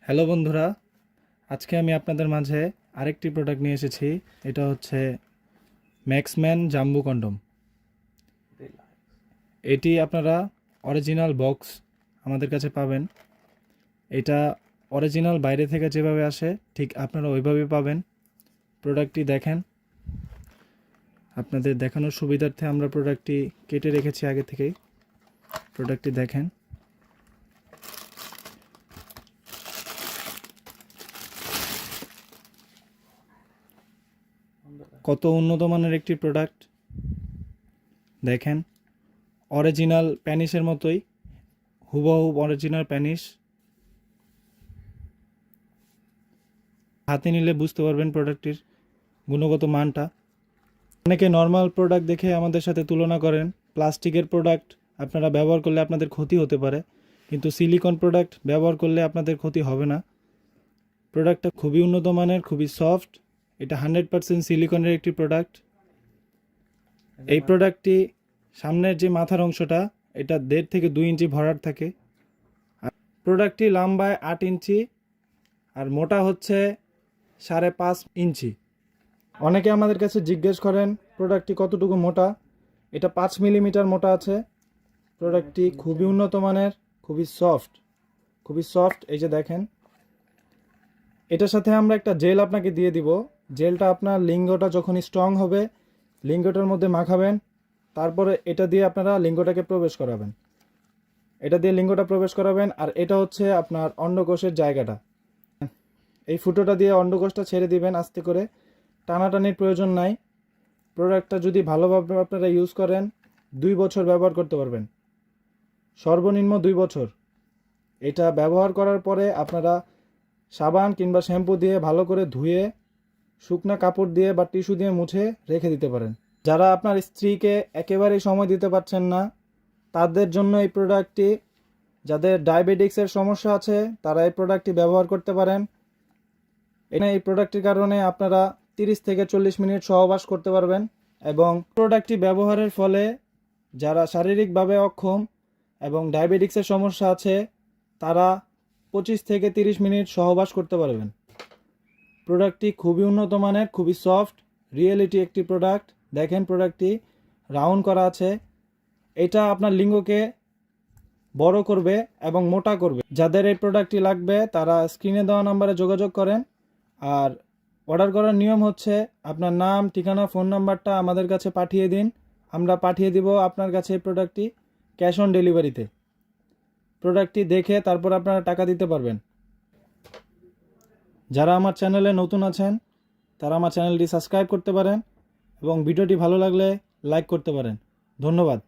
Hello বন্ধুরা, আজকে আমি আপনাদের মাঝে আরেকটি প্রোডাক্ট নিয়ে এসেছি। এটা হচ্ছে ম্যাক্সম্যান জাম্বু কন্ডম। এটি আপনারা অরিজিনাল বক্স আমাদের কাছে পাবেন। এটা অরিজিনাল বাইরে থেকে যেভাবে আসে ঠিক আপনারা ওইভাবেই পাবেন। প্রোডাক্টটি দেখেন, আপনাদের দেখানোর সুবিধার্থে আমরা প্রোডাক্টটি কেটে রেখেছি আগে থেকেই। প্রোডাক্টটি দেখেন। কত উন্নত মানের একটি প্রোডাক্ট দেখেন। অরিজিনাল প্যানিসের মতোই, হুবহু অরিজিনাল প্যানিস। হাতে নিলে বুঝতে পারবেন প্রোডাক্টটির গুণগত মানটা। অনেকে নর্মাল প্রোডাক্ট দেখে আমাদের সাথে তুলনা করেন। প্লাস্টিকের প্রোডাক্ট আপনারা ব্যবহার করলে আপনাদের ক্ষতি হতে পারে, কিন্তু সিলিকন প্রোডাক্ট ব্যবহার করলে আপনাদের ক্ষতি হবে না। প্রোডাক্টটা খুবই উন্নত মানের, খুবই সফট। এটা 100% সিলিকনের একটি প্রোডাক্ট। এই প্রোডাক্টটি সামনের যে মাথার অংশটা, এটা 1.5 থেকে 2 ইঞ্চি ভরাট থাকে। আর প্রোডাক্টটি লম্বায় 8 ইঞ্চি আর মোটা হচ্ছে 5.5 ইঞ্চি। অনেকে আমাদের কাছে জিজ্ঞেস করেন প্রোডাক্টটি কতটুকু মোটা। এটা 5 মিলিমিটার মোটা আছে। প্রোডাক্টটি খুবই উন্নত মানের, খুবই সফট। এই যে দেখেন, এটার সাথে আমরা একটা জেল আপনাকে দিয়ে দিব। জেলটা আপনার লিঙ্গটা যখন স্ট্রং হবে, লিঙ্গটার মধ্যে মাখাবেন। তারপরে এটা দিয়ে আপনারা লিঙ্গটাকে প্রবেশ করাবেন। আর এটা হচ্ছে আপনার অন্ডকোষের জায়গাটা। এই ফুটোটা দিয়ে অন্ডকোষটা ছেড়ে দিবেন আস্তে করে। টানাটানির প্রয়োজন নাই। প্রোডাক্টটা যদি ভালোভাবে আপনারা ইউজ করেন, 2 বছর ব্যবহার করতে পারবেন, সর্বনিম্ন 2 বছর। এটা ব্যবহার করার পরে আপনারা সাবান কিংবা শ্যাম্পু দিয়ে ভালো করে ধুয়ে শুকনা কাপড় দিয়ে বা টিস্যু দিয়ে মুছে রেখে দিতে পারেন। যারা আপনার স্ত্রীকে একেবারেই সময় দিতে পারছেন না, তাদের জন্য এই প্রোডাক্টটি, যাদের ডায়াবেটিক্সের সমস্যা আছে তারা এই প্রোডাক্টটি ব্যবহার করতে পারেন। এই প্রোডাক্টটির কারণে আপনারা 30 থেকে 40 মিনিট সহবাস করতে পারবেন। এবং প্রোডাক্টটি ব্যবহারের ফলে যারা শারীরিকভাবে অক্ষম এবং ডায়াবেটিক্সের সমস্যা আছে তারা 25 থেকে 30 মিনিট সহবাস করতে পারবেন। প্রোডাক্টটি খুবই উন্নত মানের, খুবই সফট, রিয়েলিটি একটি প্রোডাক্ট। দেখেন প্রোডাক্টটি রাউন্ড করা আছে। এটা আপনার লিঙ্গকে বড় করবে এবং মোটা করবে। যাদের এই প্রোডাক্টটি লাগবে তারা স্ক্রিনে দেওয়া নম্বরে যোগাযোগ করেন। আর অর্ডার করার নিয়ম হচ্ছে আপনার নাম, ঠিকানা, ফোন নাম্বারটা আমাদের কাছে পাঠিয়ে দিন। আমরা পাঠিয়ে দিব আপনার কাছে এই প্রোডাক্টটি ক্যাশ অন ডেলিভারিতে। প্রোডাক্টটি দেখে তারপর আপনারা টাকা দিতে পারবেন। যারা আমার চ্যানেলে নতুন আছেন তারা আমার চ্যানেলটি সাবস্ক্রাইব করতে পারেন এবং ভিডিওটি ভালো লাগলে লাইক করতে পারেন। ধন্যবাদ।